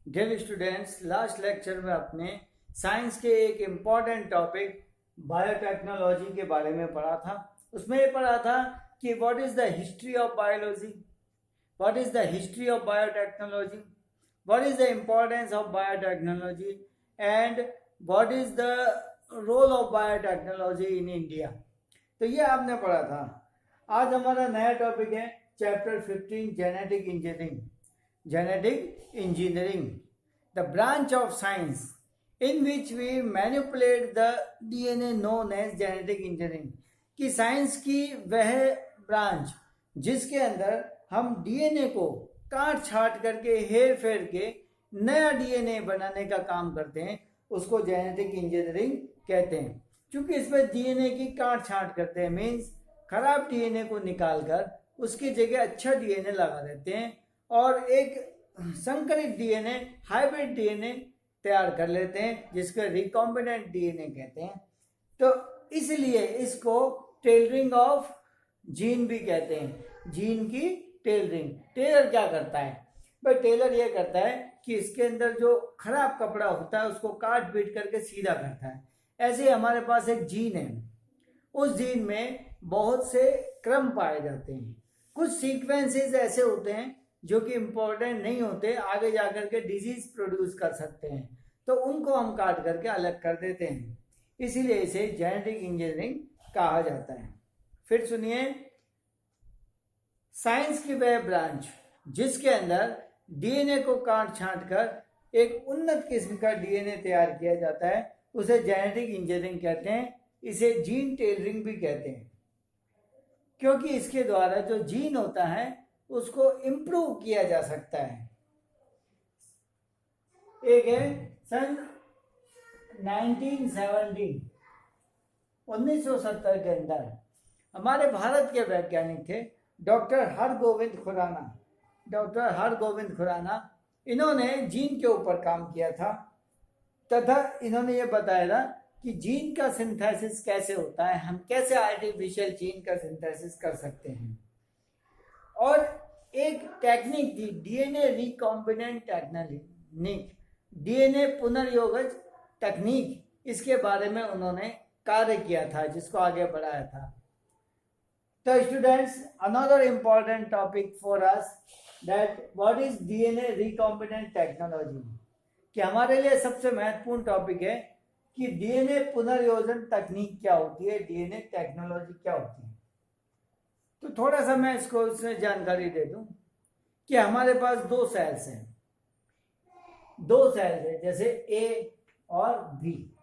Dear students, last lecture में अपने science के एक इम्पॉर्टेंट टॉपिक बायोटेक्नोलॉजी के बारे में पढ़ा था। उसमें ये पढ़ा था कि what is the history of biology, what is the history of biotechnology, what is the importance of biotechnology and what is the role of biotechnology in India. तो ये आपने पढ़ा था। आज हमारा नया टॉपिक है chapter 15 genetic engineering. Genetic engineering, the branch of science in which we manipulate the DNA known as genetic engineering। कि साइंस की वह ब्रांच जिसके अंदर हम डीएनए को काट छाट करके हेर फेर के नया डीएनए बनाने का काम करते हैं, उसको जेनेटिक इंजीनियरिंग कहते हैं। क्योंकि इसमें डीएनए की काट छाट करते हैं, मीन्स खराब डीएनए को निकाल कर उसकी जगह अच्छा डीएनए लगा देते हैं और एक संकरित डीएनए, हाइब्रिड डीएनए तैयार कर लेते हैं, जिसको रिकॉम्बिनेंट डीएनए कहते हैं। तो इसलिए इसको टेलरिंग ऑफ जीन भी कहते हैं। जीन की टेलरिंग। टेलर क्या करता है भाई? टेलर ये करता है कि इसके अंदर जो खराब कपड़ा होता है उसको काट पीट करके सीधा करता है। ऐसे ही हमारे पास एक जीन है, उस जीन में बहुत से क्रम पाए जाते हैं। कुछ सीक्वेंसेस ऐसे होते हैं जो कि इम्पोर्टेंट नहीं होते, आगे जाकर के डिजीज प्रोड्यूस कर सकते हैं, तो उनको हम काट करके अलग कर देते हैं। इसीलिए इसे जेनेटिक इंजीनियरिंग कहा जाता है। फिर सुनिए, साइंस की वह ब्रांच जिसके अंदर डीएनए को काट छांट कर एक उन्नत किस्म का डीएनए तैयार किया जाता है, उसे जेनेटिक इंजीनियरिंग कहते हैं। इसे जीन टेलरिंग भी कहते हैं, क्योंकि इसके द्वारा जो जीन होता है उसको इम्प्रूव किया जा सकता है। एक है सन 1970 के अंदर हमारे भारत के वैज्ञानिक थे डॉक्टर हरगोविंद खुराना। इन्होंने जीन के ऊपर काम किया था तथा इन्होंने ये बताया था कि जीन का सिंथेसिस कैसे होता है, हम कैसे आर्टिफिशियल जीन का सिंथेसिस कर सकते हैं। और एक टेक्निक थी डीएनए रिकॉम्बिनेंट टेक्निक, डीएनए पुनर्योगज तकनीक, इसके बारे में उन्होंने कार्य किया था, जिसको आगे बढ़ाया था। तो students, another important topic for us that what is DNA recombinant technology, कि हमारे लिए सबसे महत्वपूर्ण टॉपिक है कि डीएनए पुनर्योजन तकनीक क्या होती है, डीएनए टेक्नोलॉजी क्या होती है। तो थोड़ा सा मैं इसको उसमें जानकारी दे दूं कि हमारे पास दो सेल्स हैं, जैसे ए और बी।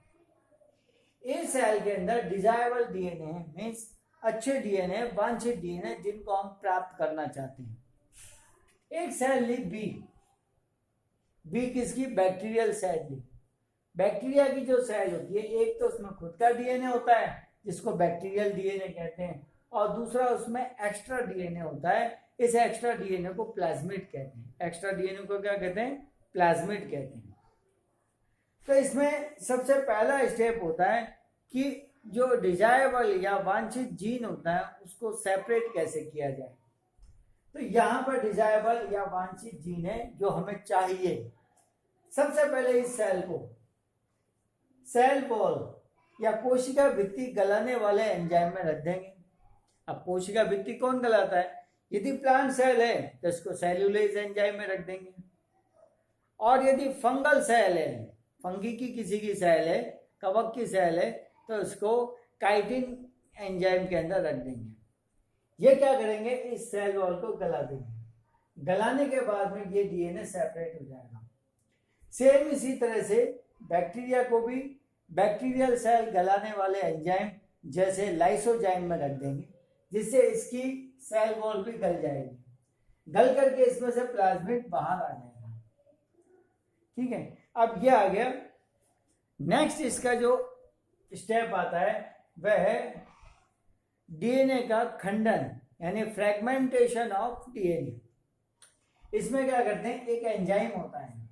ए सेल के अंदर डिजायरेबल डीएनए है, मीन्स अच्छे डीएनए, वांछित डीएनए जिनको हम प्राप्त करना चाहते हैं। एक सेल ली बी किसकी? बैक्टीरियल सेल ली। बैक्टीरिया की जो सेल होती है, एक तो उसमें खुद का डीएनए होता है जिसको बैक्टीरियल डीएनए कहते हैं, और दूसरा उसमें एक्स्ट्रा डीएनए होता है। इस एक्स्ट्रा डीएनए को प्लाज्मिड कहते हैं। एक्स्ट्रा डीएनए को क्या कहते हैं? प्लाज्मिड कहते हैं। तो इसमें सबसे पहला स्टेप होता है कि जो डिजायरेबल या वांछित जीन होता है उसको सेपरेट कैसे किया जाए। तो यहाँ पर डिजायरेबल या वांछित जीन है जो हमें चाहिए। सबसे पहले इस सेल वॉल या कोशिका भित्ति गलाने वाले एंजाइम में रख देंगे। अब कोशिका भित्ति कौन गलाता है? यदि प्लांट सेल है तो इसको सेल्यूलेज एंजाइम में रख देंगे, और यदि फंगल सेल है, फंगी की किसी की सेल है, कवक की सेल है, तो इसको काइटिन एंजाइम के अंदर रख देंगे। ये क्या करेंगे? इस सेल वॉल को गला देंगे। गलाने के बाद में ये डीएनए सेपरेट हो जाएगा। सेम इसी तरह से बैक्टीरिया को भी बैक्टीरियल सेल गलाने वाले एंजाइम जैसे लाइसोजाइम में रख देंगे, जिससे इसकी सेल वॉल भी गल जाएगी। गल करके इसमें से प्लाज्मिड बाहर आ जाएगा। ठीक है, अब ये आ गया। नेक्स्ट इसका जो स्टेप आता है वह है डीएनए का खंडन, यानी फ्रेगमेंटेशन ऑफ डीएनए। इसमें क्या करते हैं? एक एंजाइम होता है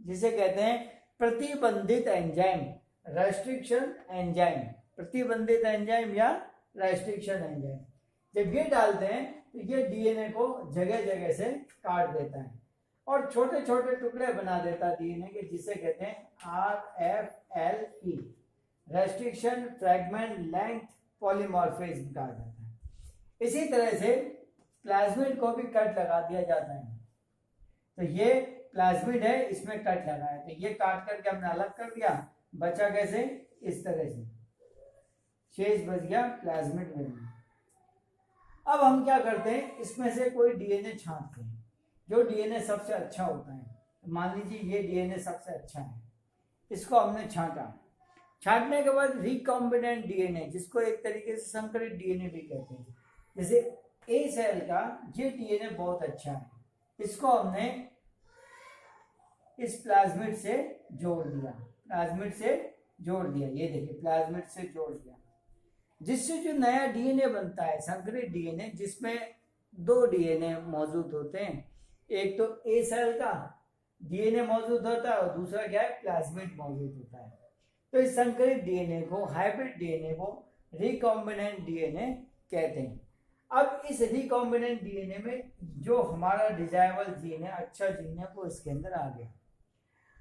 जिसे कहते हैं प्रतिबंधित एंजाइम, रेस्ट्रिक्शन एंजाइम, प्रतिबंधित एंजाइम या रेस्ट्रिक्शन एंजाइम। जब ये डालते हैं तो ये डीएनए को जगह जगह से काट देता है। और छोटे छोटे टुकड़े बना देता डीएनए के, जिसे कहते हैं RFLP, restriction fragment length polymorphism कहा जाता है। इसी तरह से प्लाज्मिड को भी कट लगा दिया जाता है। तो ये प्लाज्मिड है, इसमें कट लगा है, तो ये काट करके हमने अलग कर दिया, बचा कैसे, इस तरह से शेष बच गया प्लाज्मिड में। अब हम क्या करते हैं, इसमें से कोई डीएनए छांटते हैं, जो डीएनए सबसे अच्छा होता है। मान लीजिए ये डीएनए सबसे अच्छा है, इसको हमने छांटा। छांटने के बाद रिकॉम्बिनेंट डीएनए, जिसको एक तरीके से संकरित डीएनए भी कहते हैं, जैसे ए सेल का ये डीएनए बहुत अच्छा है, इसको हमने इस प्लाज्मिड से जोड़ दिया, प्लाज्मिड से जोड़ दिया, ये देखिए प्लाज्मिड से जोड़ दिया, जिससे जो नया डीएनए बनता है संकरित डीएनए, जिसमें दो डीएनए मौजूद होते हैं, एक तो ए सेल का डीएनए मौजूद होता है और दूसरा क्या है, प्लाज्मिड मौजूद होता है। तो इस संकरित डीएनए को, हाइब्रिड डीएनए को रिकॉम्बिनेंट डीएनए कहते हैं। अब इस रिकॉम्बिनेंट डीएनए में जो हमारा डिजायरेबल जीन है, अच्छा जीन है, वो इसके अंदर आ गया।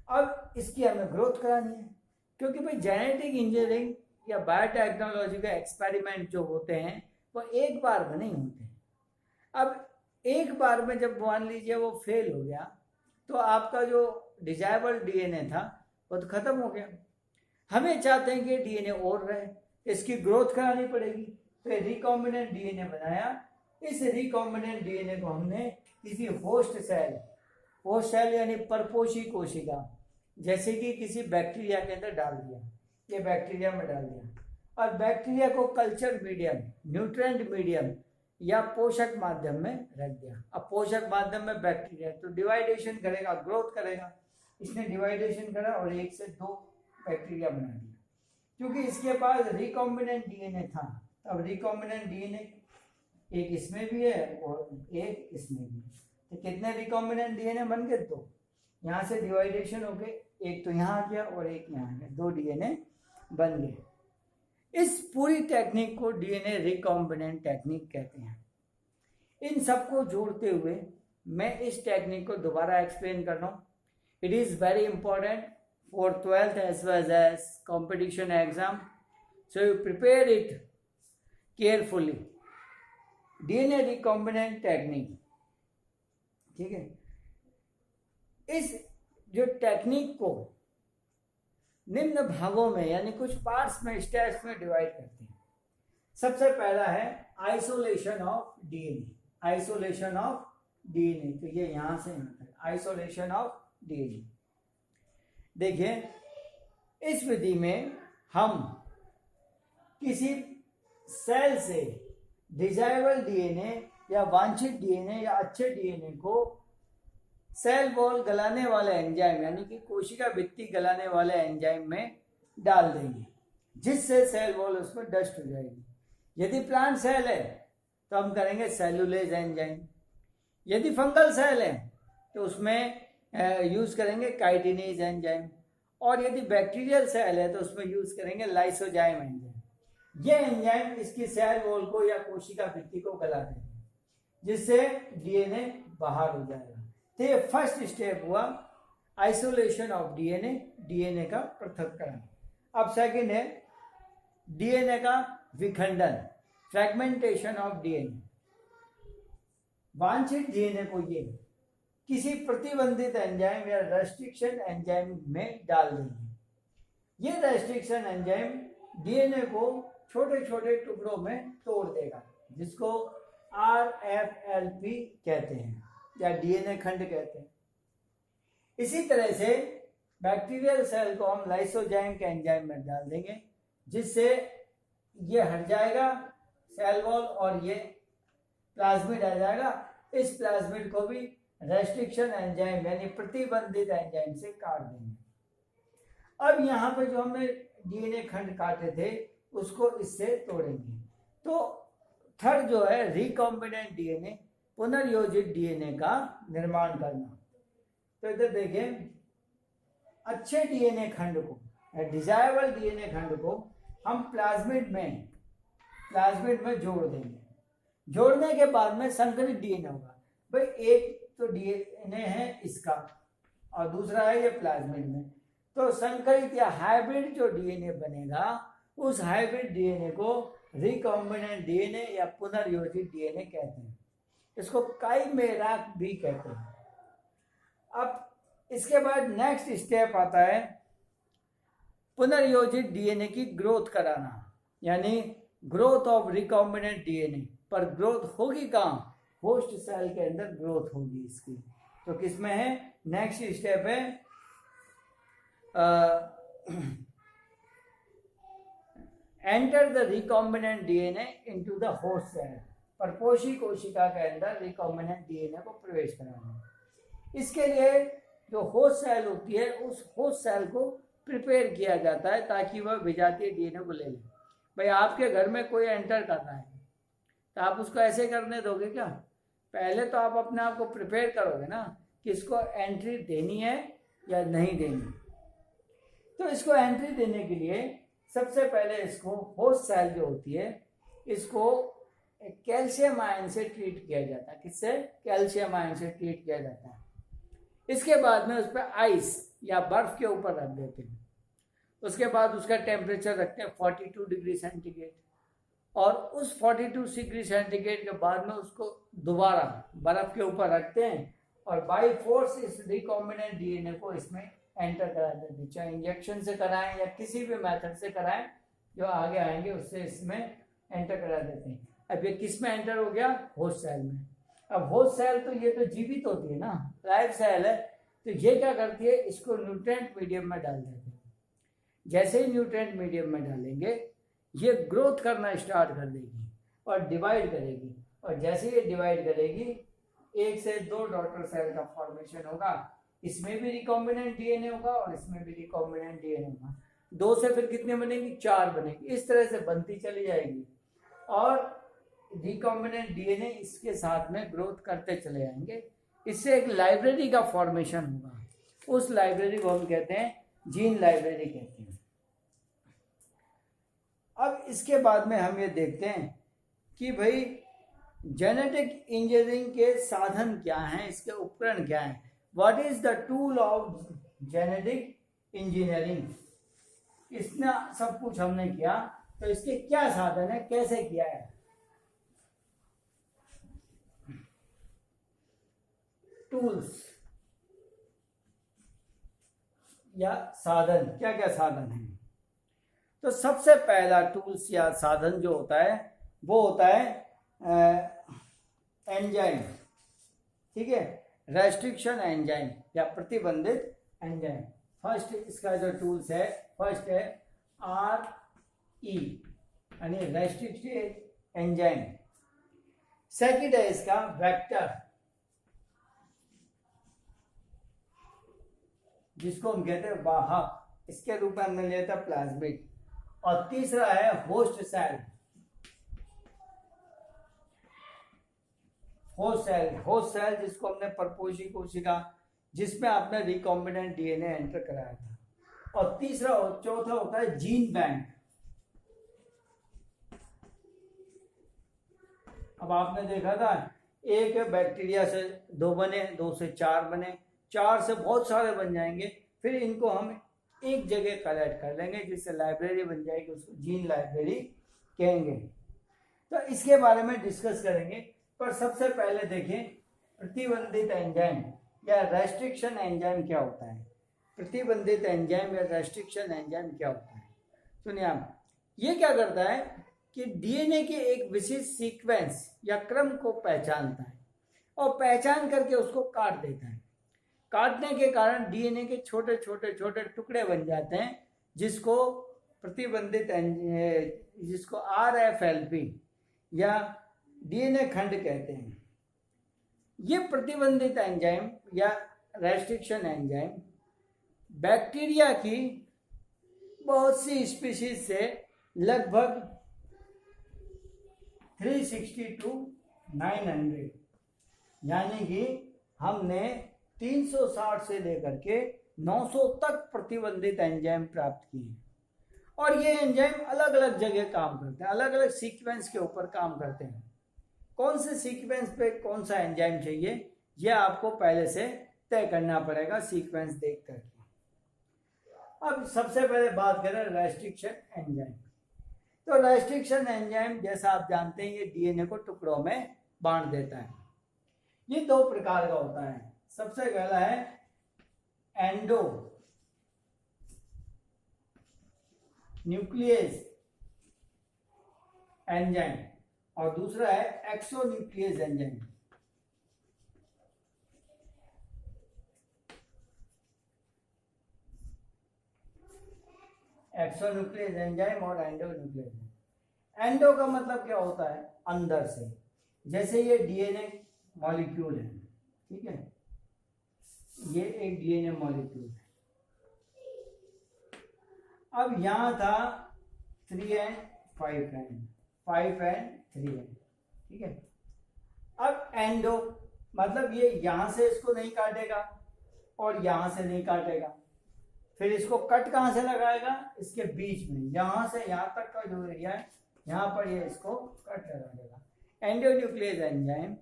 अब इसकी हमें ग्रोथ करानी है, क्योंकि भाई जेनेटिक इंजीनियरिंग या बायोटेक्नोलॉजी का एक्सपेरिमेंट जो होते हैं वो एक बार में नहीं होते। अब एक बार में जब मान लीजिए वो फेल हो गया, तो आपका जो डिजायरेबल डीएनए था वो तो खत्म हो गया। हमें चाहते हैं कि डीएनए और रहे, इसकी ग्रोथ करानी पड़ेगी, तो रिकॉम्बिनेंट डीएनए बनाया। इस रिकॉम्बिनेंट डीएनए को हमने किसी होस्ट सेल यानी परपोषी कोशिका, जैसे कि किसी बैक्टीरिया के अंदर डाल दिया, ये बैक्टीरिया में डाल दिया, और बैक्टीरिया को कल्चर मीडियम, न्यूट्रिएंट मीडियम या पोषक माध्यम में रख दिया। अब पोषक माध्यम में बैक्टीरिया तो डिवाइडेशन करेगा, ग्रोथ करेगा, इसने डिवाइडेशन करा और एक से दो बैक्टीरिया बना दिया। क्योंकि इसके पास रिकॉम्बिनेंट डीएनए था, अब रिकॉम्बिनेंट डीएनए एक इसमें भी है और एक इसमें भी है, तो कितने रिकॉम्बिनेंट डीएनए बन गए, दो। यहाँ से डिवाइडेशन हो गए, एक तो यहाँ आ गया और एक यहाँ आ गया, दो डीएनए बन गए। इस पूरी टेक्निक को डीएनए रिकॉम्बिनेंट टेक्निक कहते हैं। इन सबको जोड़ते हुए मैं इस टेक्निक को दोबारा एक्सप्लेन कर रहा हूँ। It is very important for 12th as well as competition exam, so you prepare it carefully. DNA recombinant technique, ठीक है। इस जो टेक्निक को निम्न भागों में यानी कुछ पार्ट्स में, स्टेप्स में डिवाइड करते हैं। सबसे पहला है isolation of DNA. Isolation of DNA, तो ये यहां से यहाँ तक आइसोलेशन ऑफ डीएनए। देखिए, इस विधि में हम किसी सेल से डिजायरेबल डीएनए या वांछित डीएनए या अच्छे डीएनए को सेल वॉल गलाने वाले एंजाइम यानी कि कोशिका भित्ति गलाने वाले एंजाइम में डाल देंगे, जिससे सेल वॉल उसमें डस्ट हो जाएगी। यदि प्लांट सेल है तो हम करेंगे सेलुलेज एंजाइम, यदि फंगल सेल है तो उसमें यूज करेंगे काइटिनेज एंजाइम, और यदि बैक्टीरियल सेल है तो उसमें यूज करेंगे लाइसोजाइम एंजाइम। ये एंजाइम इसकी सेल वॉल को या कोशिका भित्ति को गला देंगे, जिससे डीएनए बाहर हो जाएगा। तो ये फर्स्ट स्टेप हुआ आइसोलेशन ऑफ डीएनए, डीएनए का पृथक्करण। अब सेकंड है डीएनए का विखंडन, फ्रैगमेंटेशन ऑफ डीएनए। वांछित डीएनए को ये किसी प्रतिबंधित एंजाइम या रेस्ट्रिक्शन एंजाइम में डाल देंगे। ये रेस्ट्रिक्शन एंजाइम डीएनए को छोटे छोटे टुकड़ों में तोड़ देगा, जिसको RFLP कहते हैं या डीएनए खंड कहते हैं। इसी तरह से बैक्टीरियल सेल को हम लाइसोजाइम के एंजाइम में डाल देंगे, जिससे ये हट जाएगा सेल वॉल और ये प्लाज्मिड आ जाएगा। इस प्लाज्मिड को भी रेस्ट्रिक्शन एंजाइम यानी प्रतिबंधित एंजाइम से काट देंगे। अब यहाँ पे जो हमने डीएनए खंड काटे थे उसको इससे तोड़ेंगे। तो थर्ड जो है रिकॉम्बिनेंट डीएनए, पुनर्योजित डीएनए का निर्माण करना। तो इधर देखें, अच्छे डीएनए खंड को या डिजायरेबल डीएनए खंड को हम प्लाज्मिड में जोड़ देंगे। जोड़ने के बाद में संकरित डीएनए होगा। भाई एक तो डीएनए है इसका, और दूसरा है ये प्लाज्मिड में। तो संकरित या हाइब्रिड जो डीएनए बनेगा उस हाइब्रिड डीएनए को रिकॉम्बिनेंट डीएनए या पुनर्योजित डीएनए कहते हैं। इसको काइमेरा भी कहते हैं। अब इसके बाद नेक्स्ट स्टेप आता है पुनर्योजित डीएनए की ग्रोथ कराना, यानी ग्रोथ ऑफ रिकॉम्बिनेंट डीएनए। पर ग्रोथ होगी कहाँ? होस्ट सेल के अंदर ग्रोथ होगी इसकी। तो किसमें है? नेक्स्ट स्टेप है enter the recombinant DNA into the host cell. परपोषी कोशिका के अंदर रिकॉम्बिनेंट डीएनए को प्रवेश कराना। इसके लिए जो होस्ट सेल होती है उस होस्ट सेल को प्रिपेयर किया जाता है ताकि वह विजातीय डीएनए को ले ले। भाई आपके घर में कोई एंटर कर रहा है तो आप उसको ऐसे करने दोगे क्या? पहले तो आप अपने आप को प्रिपेयर करोगे ना कि इसको एंट्री देनी है या नहीं देनी। तो इसको एंट्री देने के लिए सबसे पहले इसको होस्ट सेल जो होती है इसको कैल्शियम आयन से ट्रीट किया जाता है। किससे? कैल्शियम आयन से ट्रीट किया जाता है। इसके बाद में उस पर आइस या बर्फ के ऊपर रख देते हैं। उसके बाद उसका टेम्परेचर रखते हैं 42 डिग्री सेंटीग्रेड, और उस 42 डिग्री सेंटीग्रेड के बाद में उसको दोबारा बर्फ के ऊपर रखते हैं और बाई फोर्स इस रिकॉम्बिनेंट डीएनए को इसमें एंटर करा देते हैं। चाहे इंजेक्शन से कराएं या किसी भी मेथड से कराएं, जो आगे आएंगे उससे इसमें एंटर करा देते हैं। अब ये किस में एंटर हो गया? होस्ट सेल में। अब होस्ट सेल तो ये तो जीवित होती है ना, लाइव सेल है, तो ये क्या करती है? इसको न्यूट्रिएंट मीडियम में डाल देते हैं। जैसे ही न्यूट्रिएंट मीडियम में डालेंगे ये ग्रोथ करना स्टार्ट कर देगी और डिवाइड करेगी, और जैसे ये डिवाइड करेगी 1 से 2 डॉटर सेल का फॉर्मेशन होगा। इसमें भी रिकॉम्बिनेंट डीएनए होगा और इसमें भी रिकॉम्बिनेंट डीएनए होगा। 2 से फिर कितने बनेंगी? 4 बनेगी। इस तरह से बनती चली जाएगी और रिकॉम्बिनेंट डीएनए इसके साथ में ग्रोथ करते चले जाएंगे। इससे एक लाइब्रेरी का फॉर्मेशन होगा। उस लाइब्रेरी को हम कहते हैं जीन लाइब्रेरी कहते हैं। अब इसके बाद में हम ये देखते हैं कि भाई जेनेटिक इंजीनियरिंग के साधन क्या हैं, इसके उपकरण क्या हैं। What is the tool of genetic engineering? इतना सब कुछ हमने किया तो इसके क्या साधन है, कैसे किया है? टूल्स या साधन, क्या क्या साधन है? तो सबसे पहला टूल्स या साधन जो होता है वो होता है एंजाइम। ठीक है, रेस्ट्रिक्शन एंजाइम या प्रतिबंधित एंजाइम। फर्स्ट इसका जो टूल्स है, फर्स्ट है RE यानी रेस्ट्रिक्टेड एंजाइम। सेकंड है इसका वेक्टर, जिसको हम कहते हैं वाहक, इसके रूप में हमने लिया था प्लाज्मिड। और तीसरा है होस्ट सेल। होस्ट सेल जिसको हमने परपोषी कोशिका, जिसमें आपने रिकॉम्बिनेंट डीएनए एंटर कराया था। और तीसरा चौथा होता है जीन बैंक। अब आपने देखा था एक बैक्टीरिया से 2 बने, 2 से 4 बने, 4 से बहुत सारे बन जाएंगे, फिर इनको हम एक जगह कलेक्ट कर लेंगे जिससे लाइब्रेरी बन जाएगी, उसको जीन लाइब्रेरी कहेंगे। तो इसके बारे में डिस्कस करेंगे। पर सबसे पहले देखें प्रतिबंधित एंजाइम या रेस्ट्रिक्शन एंजाइम क्या होता है। प्रतिबंधित एंजाइम या रेस्ट्रिक्शन एंजाइम क्या होता है? सुनिए आप, ये क्या करता है कि डीएनए के एक विशिष्ट सीक्वेंस या क्रम को पहचानता है और पहचान करके उसको काट देता है। काटने के कारण डीएनए के छोटे छोटे छोटे टुकड़े बन जाते हैं, जिसको प्रतिबंधित जिसको RFLP या डीएनए खंड कहते हैं। ये प्रतिबंधित एंजाइम या रेस्ट्रिक्शन एंजाइम बैक्टीरिया की बहुत सी स्पीशीज से लगभग 360 to 900, यानी कि हमने 360 से लेकर के 900 तक प्रतिबंधित एंजाइम प्राप्त किए हैं। और ये एंजाइम अलग अलग जगह काम करते हैं, अलग अलग सीक्वेंस के ऊपर काम करते हैं। कौन से सीक्वेंस पे कौन सा एंजाइम चाहिए ये आपको पहले से तय करना पड़ेगा सीक्वेंस देख करके। अब सबसे पहले बात करें रेस्ट्रिक्शन एंजाइम। तो रेस्ट्रिक्शन एंजाइम जैसा आप जानते हैं ये डीएनए को टुकड़ों में बांट देता है। ये दो प्रकार का होता है। सबसे पहला है एंडो न्यूक्लियस एंजाइम और दूसरा है एक्सोन्यूक्लियस एंजाइम। एक्सोन्यूक्लियस एंजाइम और एंडोन्यूक्लियस। एंडो का मतलब क्या होता है? अंदर से। जैसे ये डीएनए मॉलिक्यूल है, ठीक है, ये एक डीएनए मॉलिक्यूल है। अब यहां था 3N 5N 5N 3N, ठीक है। अब एंडो मतलब ये यहां से इसको नहीं काटेगा और यहां से नहीं काटेगा, फिर इसको कट कहां से लगाएगा? इसके बीच में, यहां से यहां तक का जो एरिया है यहां पर ये इसको कट लगा देगा। एंडोन्यूक्लियस एंजाइम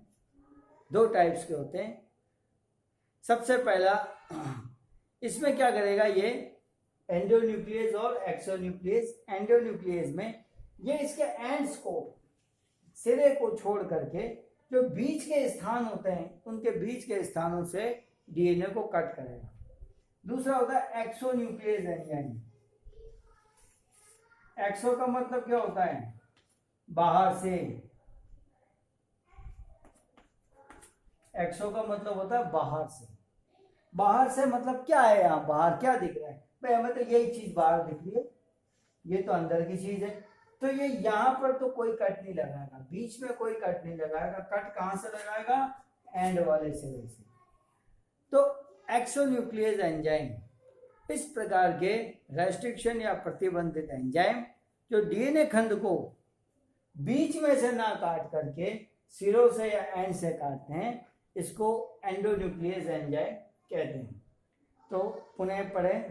दो टाइप्स के होते हैं। सबसे पहला इसमें क्या करेगा ये एंडोन्यूक्लियस और एक्सोन्यूक्लियस। एंडोन्यूक्लियस में ये इसके एंड्स को, सिरे को छोड़ करके जो बीच के स्थान होते हैं उनके बीच के स्थानों से डीएनए को कट करेगा। दूसरा होता है एक्सोन्यूक्लियस एंजाइम। एक्सो का मतलब क्या होता है? बाहर से। एक्सो का मतलब होता है बाहर से। बाहर से मतलब क्या है? यहाँ बाहर क्या दिख रहा है भाई? हमें तो यही चीज बाहर दिख रही है, ये तो अंदर की चीज है। तो ये यहाँ पर तो कोई कट नहीं लगाएगा, बीच में कोई कट नहीं लगाएगा। कट कहां से लगाएगा? एंड वाले सिरे से। तो एक्सोन्यूक्लियस एंजाइम इस प्रकार के रेस्ट्रिक्शन या प्रतिबंधित एंजाइम जो डीएनए खंड को बीच में से ना काट करके सिरों से या एंड से काटते हैं, इसको एंडोन्यूक्लियस एंजाइम कहते हैं। तो पुनः पढ़ें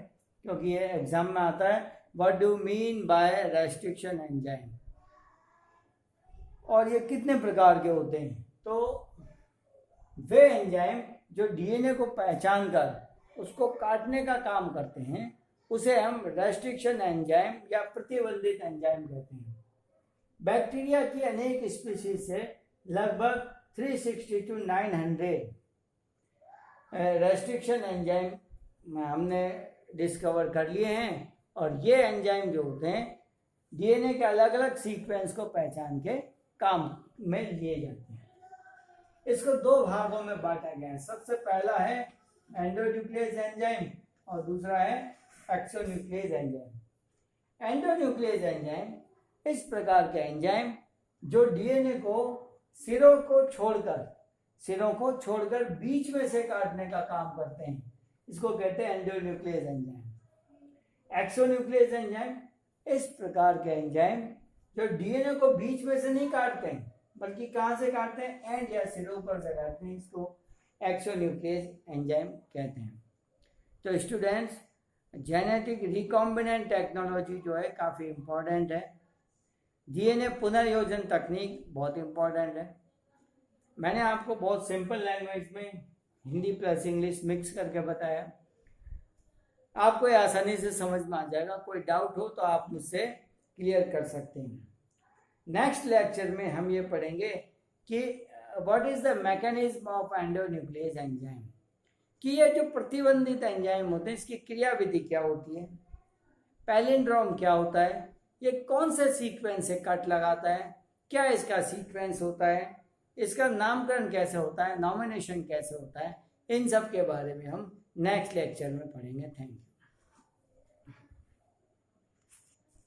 क्योंकि ये एग्जाम में आता है। What do mean by restriction enzyme, और ये कितने प्रकार के होते हैं? तो वे एंजाइम जो डीएनए को पहचान कर उसको काटने का काम करते हैं उसे हम रेस्ट्रिक्शन एंजाइम या प्रतिबंधित एंजाइम कहते हैं। बैक्टीरिया की अनेक स्पीशीज से लगभग 360 to 900 रेस्ट्रिक्शन एंजाइम हमने डिस्कवर कर लिए हैं, और ये एंजाइम जो होते हैं डीएनए के अलग अलग सीक्वेंस को पहचान के काम में लिए जाते हैं। इसको दो भागों में बांटा गया है। सबसे पहला है एंडोन्यूक्लियस एंजाइम और दूसरा है एक्सोन्यूक्लियस एंजाइम। एंडोन्यूक्लियस एंजाइम इस प्रकार के एंजाइम जो डीएनए को सिरों को छोड़कर बीच में से काटने का काम करते हैं, इसको कहते हैं एंडोन्यूक्लियस एंजाइम। एक्सोन्यूक्लियस एंजाइम इस प्रकार के एंजाइम जो डीएनए को बीच में से नहीं काटते हैं बल्कि कहां से काटते हैं? एंड या सिरों पर से काटते हैं, इसको एक्सोन्यूक्लियस एंजाइम कहते हैं। तो स्टूडेंट्स, जेनेटिक रिकॉम्बिनेंट टेक्नोलॉजी जो है काफ़ी इम्पोर्टेंट है। डीएनए पुनर्योजन तकनीक बहुत इम्पोर्टेंट है। मैंने आपको बहुत सिंपल लैंग्वेज में हिंदी प्लस इंग्लिश मिक्स करके बताया, आपको ये आसानी से समझ में आ जाएगा। कोई डाउट हो तो आप मुझसे क्लियर कर सकते हैं। नेक्स्ट लेक्चर में हम ये पढ़ेंगे कि what is the mechanism of endonuclease enzyme, कि ये जो प्रतिबंधित एंजाइम होते हैं इसकी क्रियाविधि क्या होती है, पैलिंड्रोम क्या होता है, ये कौन से सीक्वेंस से कट लगाता है, क्या इसका सीक्वेंस होता है, इसका नामकरण कैसे होता है, नॉमिनेशन कैसे होता है, इन सब के बारे में हम नेक्स्ट लेक्चर में पढ़ेंगे। Thank you.